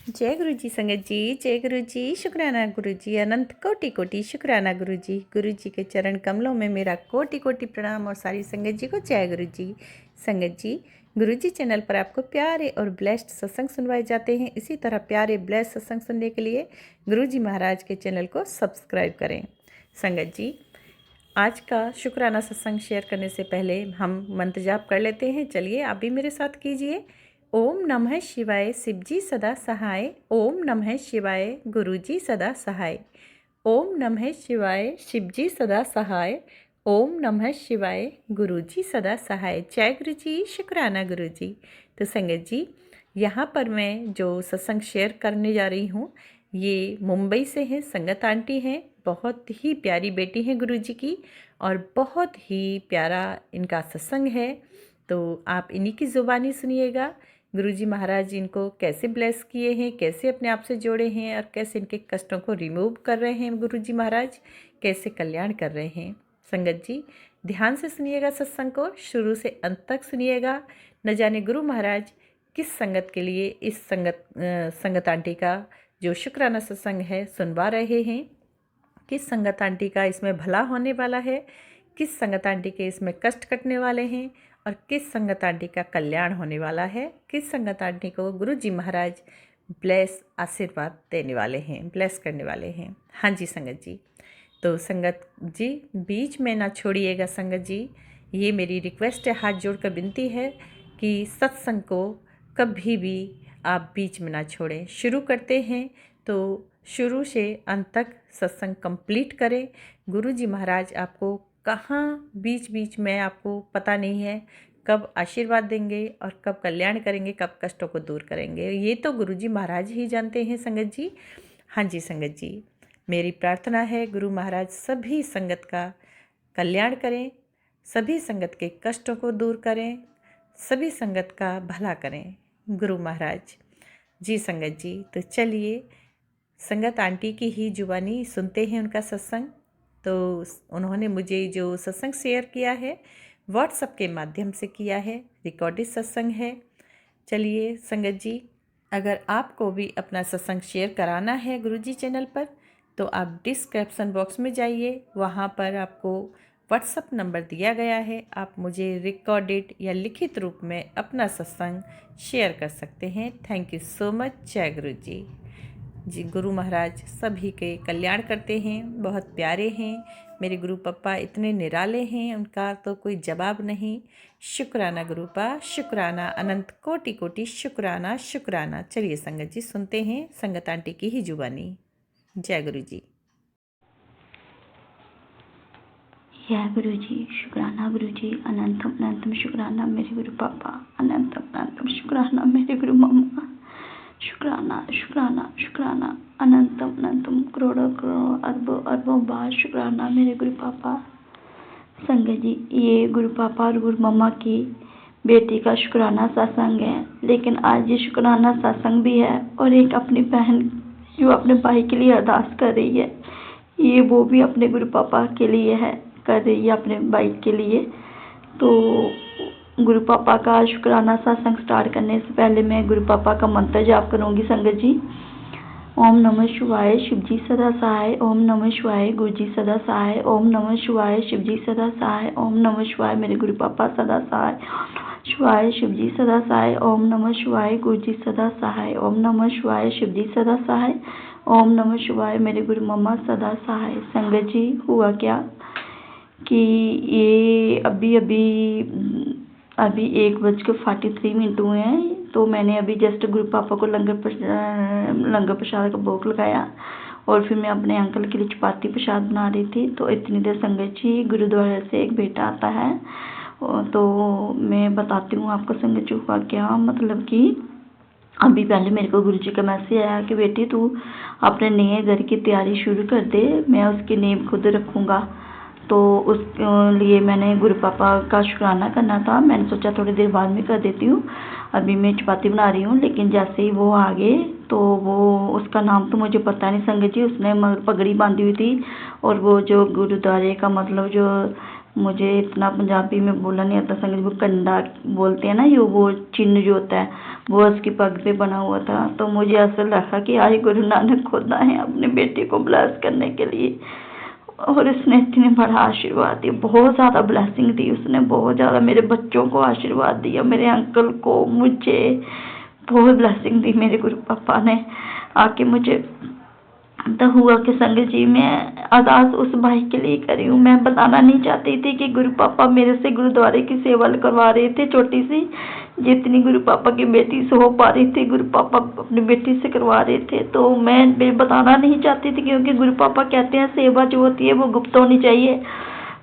जय गुरु जी संगत जी, जय गुरु जी। शुक्राना गुरु जी, अनंत कोटि कोटि शुक्राना गुरु जी। गुरु जी के चरण कमलों में मेरा कोटि कोटि प्रणाम और सारी संगत जी को जय गुरु जी। संगत जी, गुरु जी चैनल पर आपको प्यारे और ब्लेस्ड सत्संग सुनवाए जाते हैं। इसी तरह प्यारे ब्लेस्ड सत्संग सुनने के लिए गुरु जी महाराज के चैनल को सब्सक्राइब करें। संगत जी, आज का शुक्राना सत्संग शेयर करने से पहले हम मंत्र जाप कर लेते हैं। चलिए आप भी मेरे साथ कीजिए। ओम नमः शिवाय, शिवजी सदा सहाय। ओम नमः शिवाय, गुरुजी सदा सहाय। ओम नमः शिवाय, शिवजी सदा सहाय। ओम नमः शिवाय, गुरुजी सदा सहाय। जय गुरु जी, शुक्राना गुरु जी। तो संगत जी, यहाँ पर मैं जो सत्संग शेयर करने जा रही हूँ ये मुंबई से है। संगत आंटी हैं, बहुत ही प्यारी बेटी हैं गुरु जी की और बहुत ही प्यारा इनका सत्संग है। तो आप इन्हीं की ज़ुबानी सुनिएगा। गुरुजी महाराज इनको कैसे ब्लेस किए हैं, कैसे अपने आप से जोड़े हैं और कैसे इनके कष्टों को रिमूव कर रहे हैं गुरुजी महाराज, कैसे कल्याण कर रहे हैं। संगत जी, ध्यान से सुनिएगा सत्संग को, शुरू से अंत तक सुनिएगा। न जाने गुरु महाराज किस संगत के लिए इस संगत आंटी का जो शुक्राना सत्संग है सुनवा रहे हैं। किस संगत आंटी का इसमें भला होने वाला है, किस संगत आंटी के इसमें कष्ट कटने वाले हैं और किस संगत आंटी का कल्याण होने वाला है, किस संगत आंटी को गुरु जी महाराज ब्लेस आशीर्वाद देने वाले हैं, ब्लेस करने वाले हैं। हाँ जी संगत जी, तो संगत जी बीच में ना छोड़िएगा। संगत जी, ये मेरी रिक्वेस्ट है, हाथ जोड़कर विनती है कि सत्संग को कभी भी आप बीच में ना छोड़ें। शुरू करते हैं तो शुरू से अंत तक सत्संग कंप्लीट करें। गुरु जी महाराज आपको कहाँ बीच बीच में आपको पता नहीं है कब आशीर्वाद देंगे और कब कल्याण करेंगे, कब कष्टों को दूर करेंगे, ये तो गुरु जी महाराज ही जानते हैं संगत जी। हाँ जी संगत जी, मेरी प्रार्थना है गुरु महाराज सभी संगत का कल्याण करें, सभी संगत के कष्टों को दूर करें, सभी संगत का भला करें गुरु महाराज जी। संगत जी, तो चलिए संगत आंटी की ही जुबानी सुनते हैं उनका सत्संग। तो उन्होंने मुझे जो सत्संग शेयर किया है व्हाट्सएप के माध्यम से किया है, रिकॉर्डेड सत्संग है। चलिए संगत जी, अगर आपको भी अपना सत्संग शेयर कराना है गुरुजी चैनल पर तो आप डिस्क्रिप्शन बॉक्स में जाइए, वहाँ पर आपको व्हाट्सएप नंबर दिया गया है। आप मुझे रिकॉर्डेड या लिखित रूप में अपना सत्संग शेयर कर सकते हैं। Thank you so much. जय गुरु जी। जी गुरु महाराज सभी के कल्याण करते हैं, बहुत प्यारे हैं मेरे गुरु पप्पा, इतने निराले हैं, उनका तो कोई जवाब नहीं। शुक्राना गुरु पा, शुक्राना, अनंत कोटि कोटि शुक्राना शुक्राना। चलिए संगत जी सुनते हैं संगत आंटी की ही जुबानी। जय गुरु जी। जय गुरु जी, शुक्राना गुरु जी, अनंतम अनंतम शुक्राना मेरे गुरु पापा, अनंतम अनंतम शुक्राना मेरे गुरु मम्मा, शुक्राना शुक्राना शुक्राना, अनंतम अनंतम करोड़ों करोड़ों अरबों अरबों बार शुक्राना मेरे गुरु पापा। संगत जी, ये गुरु पापा और गुरु मम्मा की बेटी का शुक्राना सत्संग है, लेकिन आज ये शुक्राना सत्संग भी है और एक अपनी बहन जो अपने भाई के लिए अरदास कर रही है, ये वो भी अपने गुरु पापा के लिए है, कर रही है अपने भाई के लिए। तो गुरु पापा का शुक्राना सत्संग स्टार्ट करने से पहले मैं गुरु पापा का मंत्र जाप करूंगी। संगत जी, ओम नमः शिवाय, शिवजी सदा सहाय। ओम नमः शिवाय, गुरुजी सदा सहाय। ओम नमः शिवाय, शिवजी सदा सहाय। ओम नमः शिवाय, मेरे गुरु पापा सदा सहाय। शिवाय, शिवजी सदा सहाय। ओम नमः शिवाय, गुरुजी सदा सहाय। ओम नमः शिवाय, शिवजी सदा सहाय। ओम नमः शिवाय, मेरे गुरु मम्मा सदा सहाय। संगत जी, हुआ क्या कि ये अभी 1:43 हुए हैं, तो मैंने अभी जस्ट गुरु पापा को लंगर प्रसाद का भोग लगाया और फिर मैं अपने अंकल के लिए चपाती प्रसाद बना रही थी। तो इतनी देर संगत जी गुरुद्वारा से एक बेटा आता है, तो मैं बताती हूँ आपको संगत जी हुआ क्या। मतलब कि अभी पहले मेरे को गुरु जी का मैसेज आया कि बेटी तू अपने नए घर की तैयारी शुरू कर दे, मैं उसकी नींव खुद रखूँगा। तो उस लिए मैंने गुरु पापा का शुक्राना करना था, मैंने सोचा थोड़ी देर बाद में कर देती हूँ, अभी मैं चपाती बना रही हूँ। लेकिन जैसे ही वो आ गए तो वो उसका नाम तो मुझे पता नहीं संगत जी, उसने पगड़ी बांधी हुई थी और वो जो गुरुद्वारे का मतलब जो मुझे इतना पंजाबी में बोलना नहीं आता संगत जी। वो कंडा बोलते हैं ना, ये वो चिन्ह जो होता है वो उसकी पग पे बना हुआ था। तो मुझे ऐसा लगा कि आज गुरु नानक खुद आए हैं अपनी बेटी को ब्लेस करने के लिए। और उसने इतने बड़ा आशीर्वाद दिया, बहुत ज़्यादा ब्लेसिंग दी उसने, बहुत ज़्यादा मेरे बच्चों को आशीर्वाद दिया, मेरे अंकल को, मुझे बहुत ब्लेसिंग दी मेरे गुरु पापा ने आके मुझे। तो हुआ कि संगत जी मैं अरदास उस भाई के लिए करी हूँ। मैं बताना नहीं चाहती थी कि गुरु पापा मेरे से गुरुद्वारे की सेवा करवा रहे थे, छोटी सी जितनी गुरु पापा की बेटी से हो पा रही थी गुरु पापा अपनी बेटी से करवा रहे थे। तो मैं बताना नहीं चाहती थी, क्योंकि गुरु पापा कहते हैं सेवा जो होती है वो गुप्त होनी चाहिए।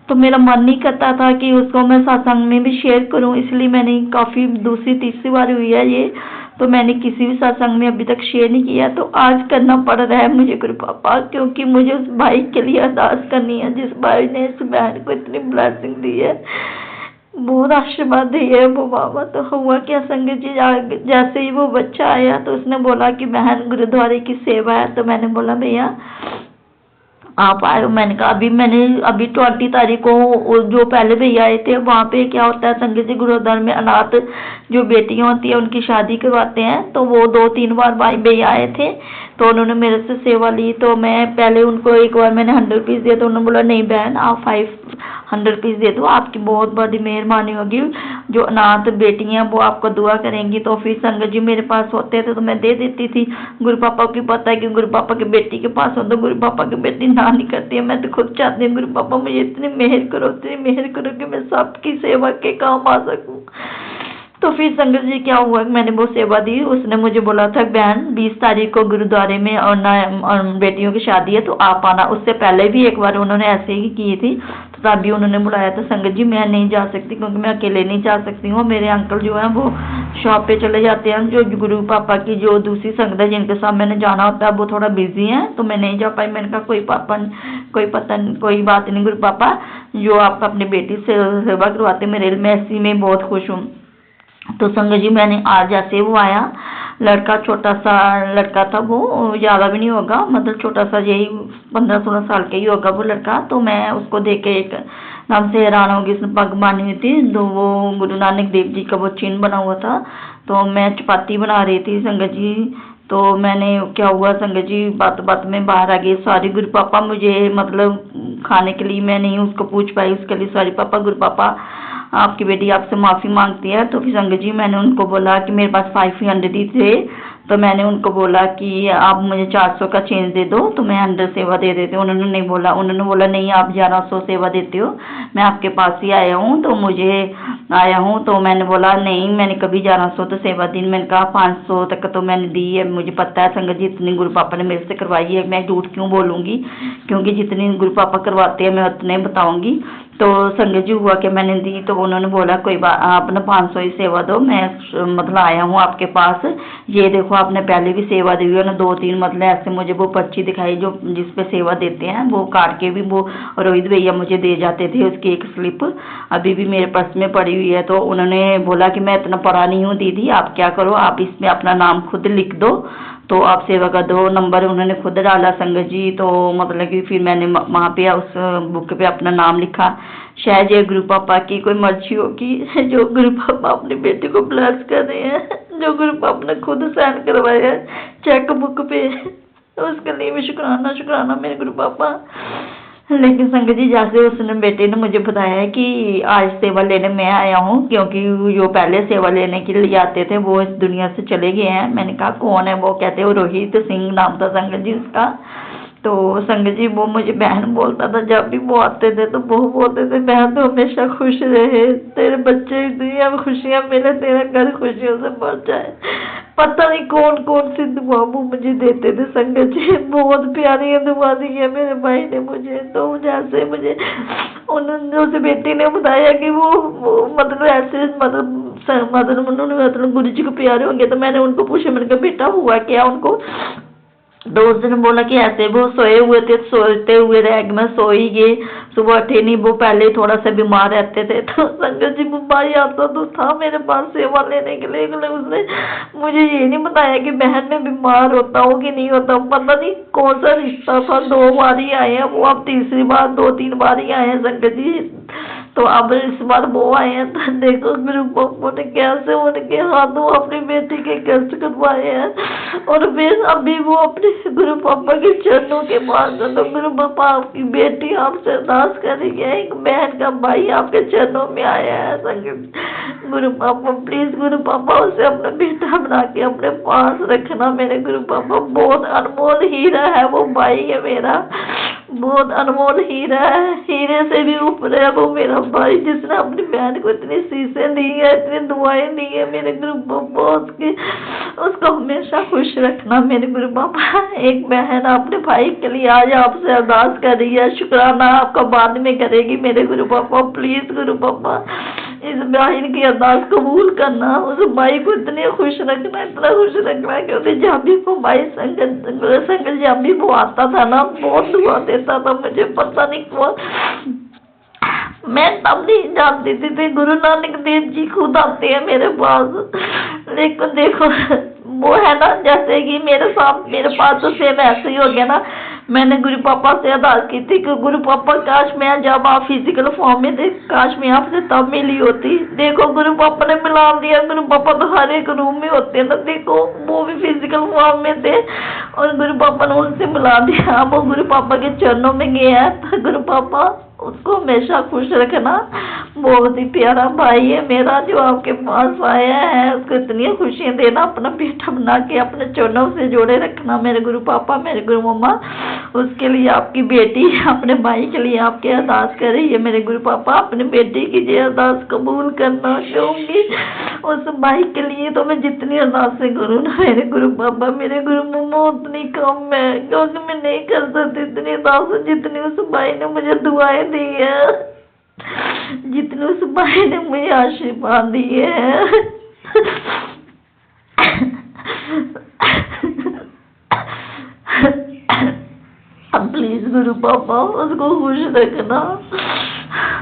तो मेरा मन नहीं करता था कि उसको मैं सत्संग में भी शेयर करूं, इसलिए मैंने काफ़ी दूसरी तीसरी बार हुई है ये, तो मैंने किसी भी सत्संग में अभी तक शेयर नहीं किया। तो आज करना पड़ रहा है मुझे गुरु पापा, क्योंकि मुझे उस भाई के लिए अरदास करनी है जिस भाई ने इस बहन को इतनी ब्लेसिंग दी है, बहुत आशीर्वाद दी है वो बाबा। तो हुआ क्या संगत जी, जैसे ही वो बच्चा आया तो उसने बोला कि बहन गुरुद्वारे की सेवा है। तो मैंने बोला भैया आप आए हो। मैंने कहा अभी 20 तारीख को जो पहले भैया आए थे वहाँ पे क्या होता है संगत जी, गुरुद्वारे में अनाथ जो बेटियां होती है उनकी शादी करवाते हैं। तो वो 2-3 बार भाई भैया आए थे, तो उन्होंने मेरे से सेवा ली। तो मैं पहले उनको एक बार मैंने 100 रुपीज़ दिया, तो उन्होंने बोला नहीं बहन आप 500 रुपीज़ दे दो, आपकी बहुत बड़ी मेहरबानी होगी, जो अनाथ बेटियां वो आपको दुआ करेंगी। तो फिर संगत जी मेरे पास होते थे तो मैं दे देती थी। गुरु पापा की पता है कि गुरु पापा की बेटी के पास हो तो गुरु पापा की बेटी ना नहीं करती है। मैं तो खुद चाहती हूँ गुरु पापा मुझे इतनी मेहर करो कि मैं सबकी सेवा के काम आ सकूँ। तो फिर संगत जी क्या हुआ कि मैंने वो सेवा दी। उसने मुझे बोला था बहन 20 तारीख को गुरुद्वारे में और बेटियों की शादी है तो आप आना। उससे पहले भी एक बार उन्होंने ऐसे ही की थी, तो तभी उन्होंने बुलाया था। संगत जी मैं नहीं जा सकती क्योंकि मैं अकेले नहीं जा सकती हूँ, मेरे अंकल जो है वो शॉप पे चले जाते हैं। जो गुरु पापा की जो दूसरी संगत है जिनके साथ मैंने जाना होता है वो थोड़ा बिजी है, तो मैं नहीं जा पाई। मैंने कहा कोई बात नहीं गुरु पापा, जो आप अपनी बेटी से सेवा करवाते मैं इसी में बहुत खुश हूँ। तो संगत जी मैंने आज जैसे वो आया, लड़का छोटा सा लड़का था, वो ज़्यादा भी नहीं होगा, मतलब छोटा सा यही 15-16 साल का ही होगा वो लड़का। तो मैं उसको देख के एक नाम से हैरान हो गई। उसने पग बांधी हुई थी, तो वो गुरु नानक देव जी का वो चिन्ह बना हुआ था। तो मैं चपाती बना रही थी संगत जी, तो मैंने क्या हुआ संगत जी बात में बाहर आ गई सारी। गुरु पापा मुझे मतलब खाने के लिए मैं नहीं उसको पूछ पाई, उसके लिए सॉरी पापा। गुरु पापा आपकी बेटी आपसे माफ़ी मांगती है। तो फिर संगत जी मैंने उनको बोला कि मेरे पास 500 ही थे, तो मैंने उनको बोला कि आप मुझे 400 का चेंज दे दो तो मैं 100 सेवा दे देती हूँ। उन्होंने बोला नहीं आप 1100 सेवा देते हो, मैं आपके पास ही आया हूँ तो मुझे आया हूँ। तो मैंने बोला नहीं मैंने कभी 1100 तो सेवा दी। मैंने कहा 500 तक तो मैंने दी है, मुझे पता है संगत जी इतनी गुरु पापा ने मेरे से करवाई है, मैं झूठ क्यों बोलूँगी, क्योंकि जितनी गुरु पापा करवाते हैं मैं उतने बताऊँगी। तो संगत जी हुआ कि मैंने दी, तो उन्होंने बोला कोई बात आप ना 500 ही सेवा दो, मैं मतलब आया हूँ आपके पास, ये देखो आपने पहले भी सेवा दी हुई है ना 2-3, मतलब ऐसे मुझे वो पर्ची दिखाई जो जिस पे सेवा देते हैं, वो काट के भी वो रोहित भैया मुझे दे जाते थे, उसकी एक स्लिप अभी भी मेरे पर्स में पड़ी हुई है। तो उन्होंने बोला कि मैं इतना पढ़ा नहीं हूँ दीदी, आप क्या करो आप इसमें अपना नाम खुद लिख दो, तो आप सेवा का 2 नंबर उन्होंने खुद डाला संगत जी। तो मतलब कि फिर मैंने वहाँ पे उस बुक पे अपना नाम लिखा। शायद ये गुरु पापा की कोई मर्जी होगी, जो गुरु पापा अपनी बेटी को ब्लेस कर रहे हैं, जो गुरु पापा ने खुद साइन करवाया है चेक बुक पे, उसके लिए भी शुक्राना मेरे गुरु पापा। लेकिन संगत जी जैसे उसने बेटे ने मुझे बताया है कि आज सेवा लेने मैं आया हूँ, क्योंकि जो पहले सेवा लेने के लिए आते थे वो इस दुनिया से चले गए हैं। मैंने कहा कौन है, वो कहते हैं वो रोहित सिंह नाम था संगत जी उसका। तो संगत जी वो मुझे बहन बोलता था, जब भी वो आते थे तो वो बोलते थे बहन तो हमेशा खुश रहे, तेरे बच्चे दुनिया में खुशियाँ मिले, तेरा घर खुशियों से भर जाए। पता नहीं कौन कौन सी दुआ वो मुझे देते थे संगत जी, बहुत प्यारी दुआ दी है मेरे भाई ने मुझे। तो जैसे मुझे उस बेटी ने बताया कि वो मतलब ऐसे मतलब गुरु जी को प्यारे होंगे, तो मैंने उनको पूछा, मैंने कहा बेटा हुआ क्या उनको। तो उसने बोला कि ऐसे वो सोए हुए थे, सोते हुए रह गए, मैं सो ही गए, सुबह उठे नहीं। वो पहले थोड़ा सा बीमार रहते थे, तो संगत जी भाई आता तो था मेरे पास सेवा लेने के लिए, उसने मुझे ये नहीं बताया कि बहन में बीमार होता हो कि नहीं होता, पता नहीं कौन सा रिश्ता था। 2 बार ही आए हैं वो, अब तीसरी बार 2-3 बार ही आए हैं संगत जी। तो अब इस बार वो आए हैं तो देखो गुरु पापा ने कैसे उनके हाथों अपनी बेटी के कष्ट करवाए हैं। और फिर अभी वो अपने गुरु पापा के चरणों के पास है। तो गुरु पापा आपकी बेटी आपसे अरदास कर रही है, एक बहन का भाई आपके चरणों में आया है संगत। गुरु पापा प्लीज गुरु पापा उसे अपना बेटा बना के अपने पास रखना मेरे गुरु पापा। बहुत अनमोल हीरा है वो भाई है मेरा, बहुत अनमोल हीरा है, हीरे से भी ऊपर है वो मेरा भाई, जिसने अपनी बहन को इतनी शीशे दी है, इतनी दुआएं दी है मेरे गुरु पापा। उसको हमेशा खुश रखना मेरे गुरु पापा। एक बहन अपने भाई के लिए आज आपसे अरदास कर रही है, शुक्राना आपका बाद में करेगी मेरे गुरु पापा। प्लीज गुरु पापा इस बहन की अरदास कबूल करना, उस भाई को इतने खुश रखना, इतना खुश रखना, क्योंकि जब भी वो भाई संगत जब भी वो आता था ना, बहुत दुआ देता था। मुझे पता नहीं क्यों मैं तब नहीं जानती थी गुरु नानक देव जी खुद आते हैं मेरे पास। लेकिन देखो वो है ना, जैसे कि मेरे साथ मेरे पास तो सेम ऐसे ही हो गया ना। मैंने गुरु पापा से अरदास की थी कि गुरु पापा काश मैं जब आप फिजिकल फॉर्म में थे, काश मैं आपसे तब मिली होती। देखो गुरु पापा ने मिला दिया। गुरु पापा तो हर एक रूम में होते हैं ना, देखो वो भी फिजिकल फॉर्म में थे और गुरु पापा ने उनसे मिला दिया। वो गुरु पापा के चरणों में गया है। तो गुरु पापा उसको हमेशा खुश रखना। बहुत ही प्यारा भाई है मेरा जो आपके पास आया है, उसको इतनी खुशियाँ देना, अपना बेटा बना के अपने चरणों से जोड़े रखना मेरे गुरु पापा, मेरे गुरु मम्मा। उसके लिए आपकी बेटी अपने भाई के लिए आपके अरदास कर रही है मेरे गुरु पापा। अपनी बेटी की जो अरदास कबूल करना चाहूँगी उस भाई के लिए। तो मैं जितनी अरदासें करूँ ना मेरे गुरु पापा, मेरे गुरु मम्मा, उतनी कम है, क्योंकि मैं नहीं कर सकती इतनी अरदासें जितनी उस भाई ने मुझे दुआएं दी है, जितने उस भाई ने मुझे आशीर्वाद दिए हैं। प्लीज गुरु पापा उसको खुश रखना।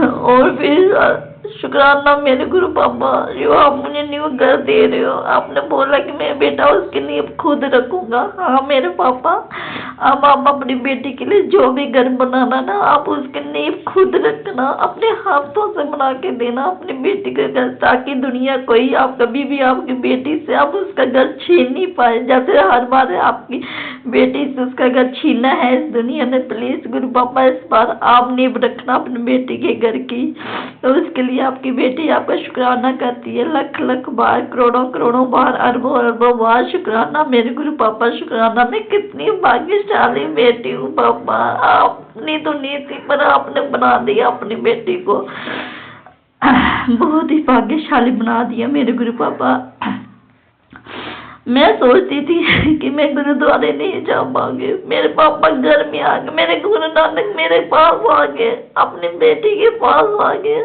और फिर शुक्राना मेरे गुरु पापा जो आप मुझे न्यू घर दे रहे हो। आपने बोला कि मैं बेटा उसकी नींव खुद रखूंगा। हाँ मेरे पापा, अब आप अपनी बेटी के लिए जो भी घर बनाना ना, आप उसकी नींव खुद रखना, अपने हाथों से बना के देना अपनी बेटी के घर, ताकि दुनिया कोई आप कभी भी आपकी बेटी से आप उसका घर छीन नहीं पाए, जैसे हर बार आपकी बेटी से उसका घर छीना है इस दुनिया ने। प्लीज गुरु पापा इस बार आप नींव रखना अपनी बेटी के घर की। तो उसके लिए आपकी बेटी आपका शुक्राना करती है लख लख बार, करोड़ों करोड़ों बार, अरबों अरबों बार शुक्राना मेरे गुरु पापा। शुक्राना मैं कितनी भाग्यशाली बेटी हूँ पापा। आपने तो नहीं थी पर आपने बना दिया अपनी बेटी को, बहुत ही भाग्यशाली बना दिया मेरे गुरु पापा। मैं सोचती थी कि मैं गुरुद्वारे नहीं जा पाऊंगी, मेरे पापा घर में आ गए, मेरे गुरु नानक मेरे पास आ गए, अपनी बेटी के पास आ गए।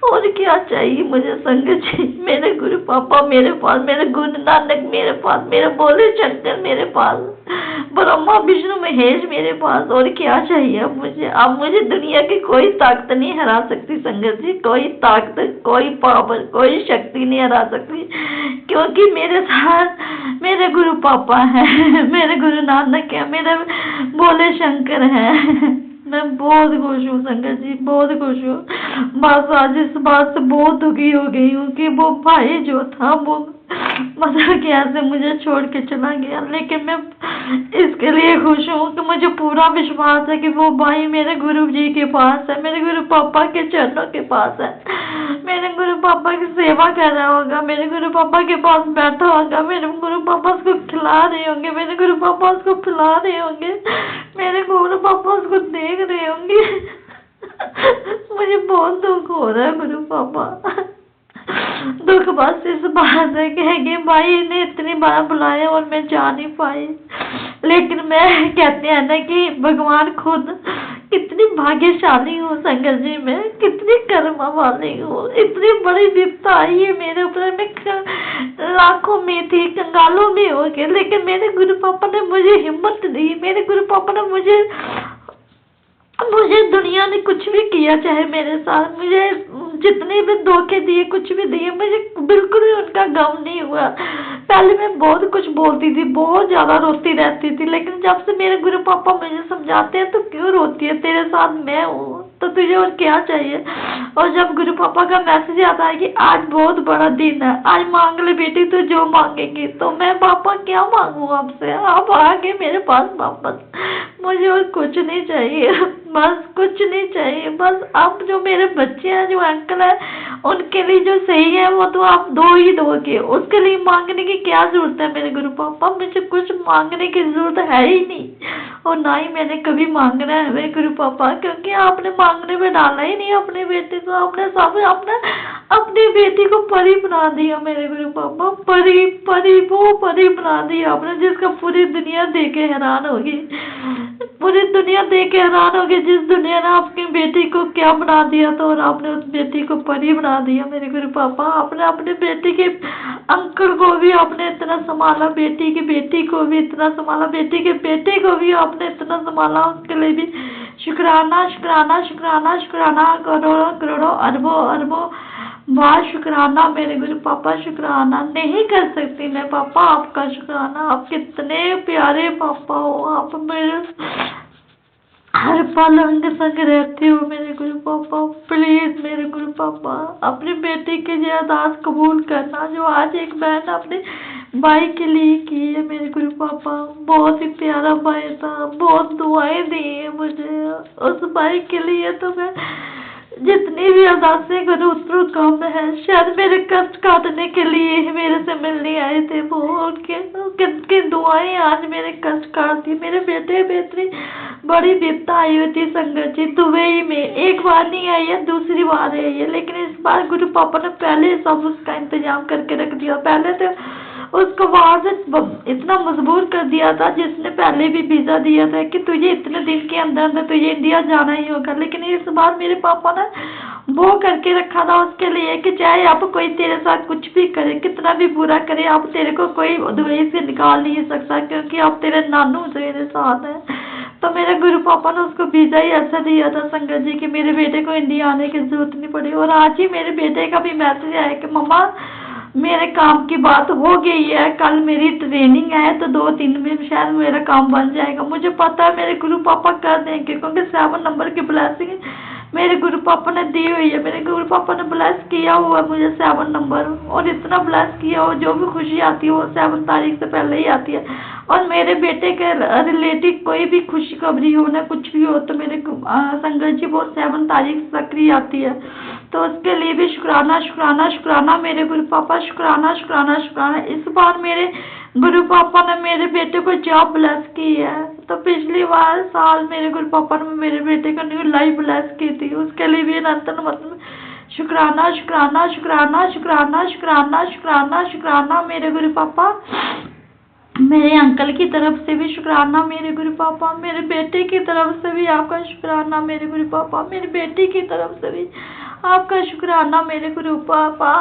और क्या चाहिए मुझे संगत जी? मेरे गुरु पापा मेरे पास, मेरे गुरु नानक मेरे पास, मेरे भोले शंकर मेरे पास, ब्रह्मा विष्णु महेश मेरे पास। और क्या चाहिए अब मुझे? अब मुझे दुनिया की कोई ताकत नहीं हरा सकती संगत जी, कोई ताकत, कोई पावर, कोई शक्ति नहीं हरा सकती, क्योंकि मेरे साथ मेरे गुरु पापा है, मेरे गुरु नानक है, मेरे भोले शंकर है। मैं बहुत खुश हूँ संगत जी, बहुत खुश हूँ। बस आज इस बात से बहुत दुखी हो गई हूँ कि वो भाई जो था वो मतलब कैसे मुझे छोड़ के चला गया। लेकिन मैं इसके लिए खुश हूँ कि मुझे पूरा विश्वास है कि वो भाई मेरे गुरु जी के पास है, मेरे गुरु पापा के चरणों के पास है, मेरे गुरु पापा की सेवा कर रहा होगा, मेरे गुरु पापा के पास बैठा होगा, मेरे गुरु पापा उसको खिला रहे होंगे, मेरे गुरु पापा उसको पिला रहे होंगे, मेरे गुरु पापा उसको देख रहे होंगे। मुझे बहुत दुख हो रहा है गुरु पापा। दुख बस इस बात है कि भाई ने इतनी बार बुलाया और मैं जा नहीं पाई। लेकिन मैं कहते हैं ना कि भगवान खुद, कितनी भाग्यशाली हूँ संगत जी, मैं कितनी कर्म वाली हूँ। इतनी बड़ी विपदा आई है मेरे ऊपर, मैं लाखों में थी, कंगालों में हो गए, लेकिन मेरे गुरु पापा ने मुझे हिम्मत दी। मेरे गुरु पापा ने मुझे दुनिया ने कुछ भी किया, चाहे मेरे साथ मुझे जितने भी धोखे दिए, कुछ भी दिए, मुझे बिल्कुल भी उनका गम नहीं हुआ। पहले मैं बहुत कुछ बोलती थी, बहुत ज्यादा रोती रहती थी, लेकिन जब से मेरे गुरु पापा मुझे समझाते हैं तो क्यों रोती है, तेरे साथ मैं हूँ, तो तुझे और क्या चाहिए। और जब गुरु पापा का मैसेज आता है कि आज बहुत बड़ा दिन है, आज मांग ले बेटी तू जो मांगेगी, तो मैं पापा क्या मांगू आपसे, आप आगे मेरे पास वापस, मुझे और कुछ नहीं चाहिए, बस कुछ नहीं चाहिए। बस आप जो मेरे बच्चे हैं, जो अंकल है, उनके लिए जो सही है वो तो आप दो ही दोगे, उसके लिए मांगने की क्या जरूरत है मेरे गुरु पापा। मुझे कुछ मांगने की जरूरत है ही नहीं, और ना ही मैंने कभी मांगना है मेरे गुरु पापा, क्योंकि आपने मांगने में डाला ही नहीं अपने बेटे को। आपने अपनी बेटी को परी बना दिया मेरे गुरु पापा, परी परी वो परी बना दिया आपने, जिसका पूरी दुनिया देख के हैरान होगी, पूरी दुनिया देख के हैरान होगी, जिस दुनिया ने आपकी बेटी को क्या बना दिया था, और आपने उस बेटी को परी बना दिया मेरे गुरु पापा। आपने अपने बेटी के अंकल को भी आपने इतना संभाला, बेटी की बेटी को भी इतना संभाला, बेटी के बेटे को भी आपने इतना संभाला, उसके लिए भी शुक्राना शुक्राना शुक्राना शुक्राना, करोड़ों करोड़ों अरबों अरबों बार शुक्राना मेरे गुरु पापा। शुक्राना नहीं कर सकती मैं पापा आपका शुक्राना। आप कितने प्यारे पापा हो, आप मेरे हर पल अंग संग रहते हो मेरे गुरु पापा। प्लीज मेरे गुरु पापा अपनी बेटी के लिए अरदास कबूल करना, जो आज एक बहन अपने भाई के लिए की है मेरे गुरु पापा। बहुत ही प्यारा भाई था, बहुत दुआएं दी है मुझे उस भाई के लिए, तो मैं जितनी भी अरदासें करूँ उतना कम है। शायद मेरे कष्ट काटने के लिए ही मेरे से मिलने आए थे वो, उनकी दुआएं आज मेरे कष्ट काटती। मेरे बेटे बेटी बड़ी विपदा आई हुई थी संगत जी, दुबई में एक बार नहीं आई है, दूसरी बार आई है, लेकिन इस बार गुरु पापा ने पहले सब उसका इंतजाम करके रख दिया। पहले तो उसको वहां से इतना मजबूर कर दिया था, जिसने पहले भी वीजा दिया था कि तुझे इतने दिन के अंदर अंदर तुझे इंडिया जाना ही होगा, लेकिन इस बार मेरे पापा ने वो करके रखा था उसके लिए कि चाहे आप कोई तेरे साथ कुछ भी करे, कितना भी बुरा करे, आप तेरे को कोई दुबई से निकाल नहीं सकता, क्योंकि आप तेरे नानू मेरे साथ हैं। तो मेरे गुरु पापा ने उसको वीजा ही ऐसा दिया था संगत जी कि मेरे बेटे को इंडिया आने की जरूरत नहीं पड़ी। और आज ही मेरे बेटे का भी मैसेज आया कि मम्मा मेरे काम की बात हो गई है, कल मेरी ट्रेनिंग है, तो 2-3 दिन में शायद मेरा काम बन जाएगा। मुझे पता है मेरे गुरु पापा कर देंगे, क्योंकि 7 नंबर की ब्लेसिंग मेरे गुरु पापा ने दी हुई है। मेरे गुरु पापा ने ब्लेस किया हुआ है मुझे 7 नंबर, और इतना ब्लेस किया हो, जो भी खुशी आती है वो 7 तारीख से पहले ही आती है। और मेरे बेटे के रिलेटिव कोई भी खुशी खबरी हो ना, कुछ भी हो, तो मेरे संगत जी वो 7 तारीख तक ही आती है। तो उसके लिए भी शुक्राना शुक्राना शुक्राना मेरे गुरु पापा, शुक्राना शुक्राना शुक्राना। इस बार मेरे गुरु पापा ने मेरे बेटे को जॉब ब्लेस की है, तो पिछली बार साल मेरे गुरु पापा ने मेरे बेटे को न्यू लाइफ ब्लेस की थी, उसके लिए भी अनंतन मतलब शुक्राना शुक्राना शुक्राना शुक्राना शुक्राना शुक्राना शुक्राना मेरे गुरु पापा। मेरे अंकल की तरफ से भी शुक्राना मेरे गुरु पापा, मेरे बेटे की तरफ से भी आपका शुक्राना मेरे गुरु पापा, मेरी बेटी की तरफ से भी आपका शुक्राना मेरे गुरु पापा।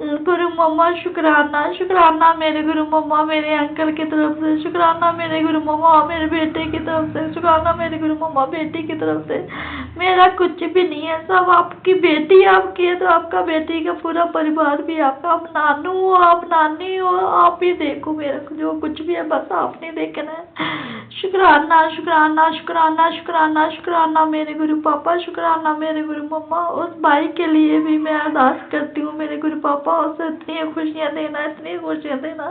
गुरु मम्मा शुक्राना शुक्राना मेरे गुरु मम्मा, मेरे अंकल की तरफ से शुक्राना मेरे गुरु मम्मा, मेरे बेटे की तरफ से शुक्राना मेरे गुरु मम्मा, बेटी की तरफ से। मेरा कुछ भी नहीं है, सब आपकी बेटी आपकी है, तो आपका बेटी का पूरा परिवार भी आपका। आप नानू हो, आप नानी हो, आप ही देखो मेरा जो कुछ भी है, बस आपने देखना है। शुक्राना शुक्राना शुक्राना शुक्राना शुक्राना मेरे गुरु पापा, शुक्राना मेरे गुरु मम्मा। उस भाई के लिए भी मैं अरदास करती हूँ मेरे गुरु पापा, उसे इतनी खुशियाँ देना, इतनी खुशियाँ देना,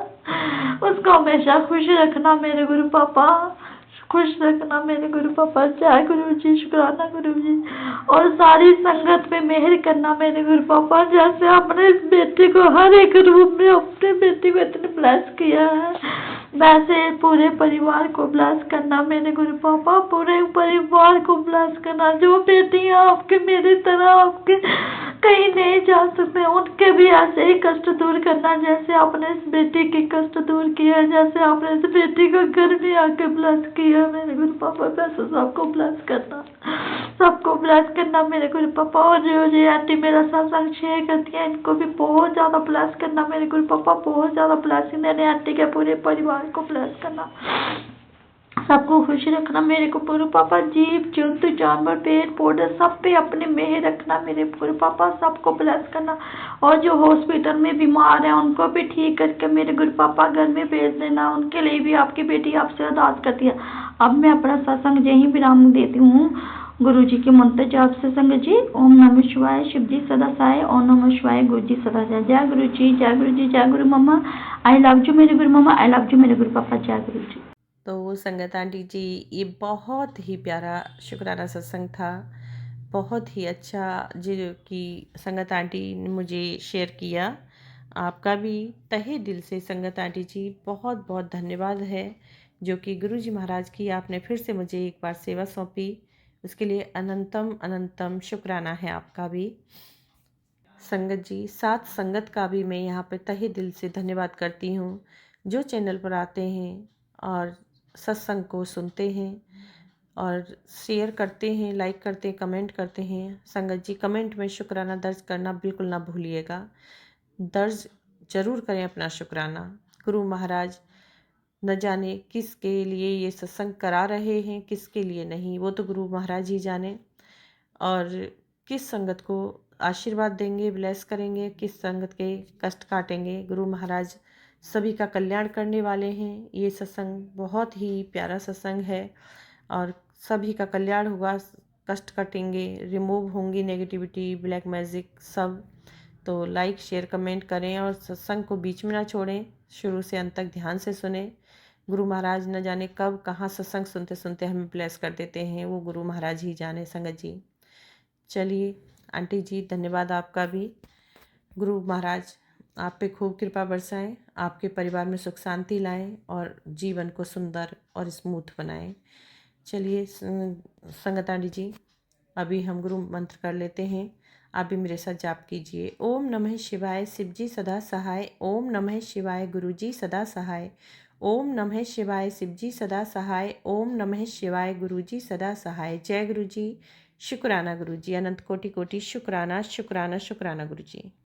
उसको हमेशा खुश रखना मेरे गुरु पापा, खुश रखना मेरे गुरु पापा। जय गुरु जी, शुक्राना गुरु जी। और सारी संगत पे मेहर करना मेरे गुरु पापा, जैसे आपने इस बेटे को हर एक रूप में अपने बेटी को इतने ब्लेस किया है, वैसे पूरे परिवार को ब्लेस करना मेरे गुरु पापा, पूरे परिवार को ब्लेस करना। जो बेटियां आपके मेरी तरह आपके कहीं नहीं जा सकते, उनके भी ऐसे ही कष्ट दूर करना, जैसे आपने इस बेटी के कष्ट दूर किया, जैसे आपने इस बेटी को घर में आके ब्लेस किया मेरे गुरु पापा, वैसे सबको ब्लेस करना, सबको ब्लेस करना मेरे गुरु पापा। और जो आंटी मेरा सत्संग शेयर करती है, इनको भी बहुत ज्यादा ब्लेस करना मेरे गुरु पापा, बहुत ज्यादा ब्लेसिंग देने आंटी के पूरे परिवार को ब्लेस करना, सबको खुश रखना मेरे को गुरु पापा। जीव जंतु जानवर पेड़ पौधे सब पे अपने मेहर रखना मेरे गुरु पापा, सबको ब्लेस करना। और जो हॉस्पिटल में बीमार है उनको भी ठीक करके मेरे गुरु पापा घर में भेज देना, उनके लिए भी आपकी बेटी आपसे अरदास करती है। अब मैं अपना सत्संग यहीं विराम देती हूँ। गुरु जी के मंत्र जाप से संगत जी। ओम नमः शिवाय, शिव जी सदा सहाय। ओम नमः शिवाय, गुरु जी सदा सहाय। जय गुरु जी, जय गुरु जी, जय गुरु मम्मा। आई लव यू मेरे गुरु मम्मा, आई लव यू मेरे गुरु पापा। जय गुरु जी। तो संगत आंटी जी, ये बहुत ही प्यारा शुक्राना सत्संग था, बहुत ही अच्छा जो कि संगत आंटी ने मुझे शेयर किया। आपका भी तहे दिल से संगत आंटी जी बहुत बहुत धन्यवाद है, जो कि गुरु जी महाराज की आपने फिर से मुझे एक बार सेवा सौंपी, उसके लिए अनंतम अनंतम शुक्राना है आपका भी। संगत जी, साथ संगत का भी मैं यहाँ पे तहे दिल से धन्यवाद करती हूँ, जो चैनल पर आते हैं और सत्संग को सुनते हैं और शेयर करते हैं, लाइक करते हैं, कमेंट करते हैं। संगत जी, कमेंट में शुक्राना दर्ज करना बिल्कुल ना भूलिएगा, दर्ज जरूर करें अपना शुक्राना। गुरु महाराज न जाने किसके लिए ये सत्संग करा रहे हैं, किसके लिए नहीं, वो तो गुरु महाराज ही जाने। और किस संगत को आशीर्वाद देंगे, ब्लेस करेंगे, किस संगत के कष्ट काटेंगे, गुरु महाराज सभी का कल्याण करने वाले हैं। ये सत्संग बहुत ही प्यारा सत्संग है और सभी का कल्याण होगा, कष्ट कटेंगे, रिमूव होंगी नेगेटिविटी, ब्लैक मैजिक सब। तो लाइक शेयर कमेंट करें और सत्संग को बीच में ना छोड़ें, शुरू से अंत तक ध्यान से सुने। गुरु महाराज न जाने कब कहाँ सत्संग सुनते सुनते हमें ब्लेस कर देते हैं, वो गुरु महाराज ही जाने। संगत जी, चलिए आंटी जी, धन्यवाद आपका भी। गुरु महाराज आप पे खूब कृपा बरसाएं, आपके परिवार में सुख शांति लाएं और जीवन को सुंदर और स्मूथ बनाएं। चलिए संगत आंटी जी, अभी हम गुरु मंत्र कर लेते हैं, आप भी मेरे साथ जाप कीजिए। ओम नमः शिवाय, शिव जी सदा सहाय। ओम नमः शिवाय, गुरु जी सदा सहाय। ओम नमः शिवाय, शिव जी सदा सहाय। ओम नमः शिवाय, गुरु जी सदा सहाय। जय गुरु जी, शुक्राना गुरु जी, अनंत कोटि कोटि शुक्राना शुक्राना शुक्राना गुरु जी।